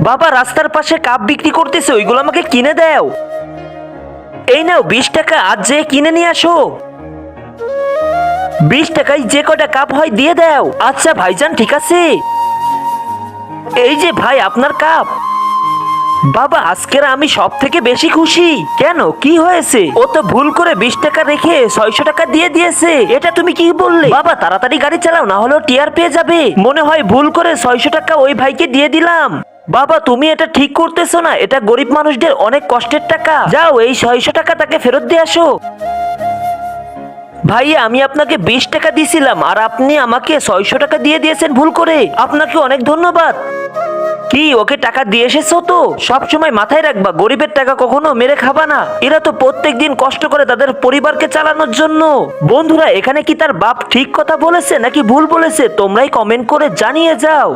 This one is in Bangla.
বাবা রাস্তার পাশে কাপ বিক্রি করতেছে, ওইগুলো আমাকে কিনে দাও। এই নাও 20 টাকা, আজ যে কিনে নিয়ে আসো। 20 টাকায় যে কটা কাপ হয় দিয়ে দাও। আচ্ছা ভাইজান, ঠিক আছে। এই যে ভাই আপনার কাপ। বাবা আজকের আমি সব থেকে বেশি খুশি। কেন, কি হয়েছে? ও তো ভুল করে 20 টাকা রেখে 600 টাকা দিয়ে দিয়েছে। এটা তুমি কি বললে? বাবা তাড়াতাড়ি গাড়ি চালাও, না হলে টিয়ার পেয়ে যাবে। মনে হয় ভুল করে 600 টাকা ওই ভাইকে দিয়ে দিলাম। বাবা তুমি এটা ঠিক করতেছো না, এটা গরিব মানুষদের অনেক কষ্টের টাকা। যাও এই 600 টাকা তাকে ফেরত দিয়ে আসো। ভাইয়া আমি আপনাকে 20 টাকা দিয়েছিলাম আর আপনি আমাকে 600 টাকা দিয়ে দিয়েছেন ভুল করে। আপনাকে অনেক ধন্যবাদ। কি ওকে টাকা দিয়ে এসেছো তো? সব সময় মাথায় রাখবা, গরিবের টাকা কখনো মেরে খাবা না। এরা তো প্রত্যেকদিন কষ্ট করে তাদের পরিবারকে চালানোর জন্য। বন্ধুরা এখানে কি তার বাপ ঠিক কথা বলেছে নাকি ভুল বলেছে, তোমরাই কমেন্ট করে জানিয়ে যাও।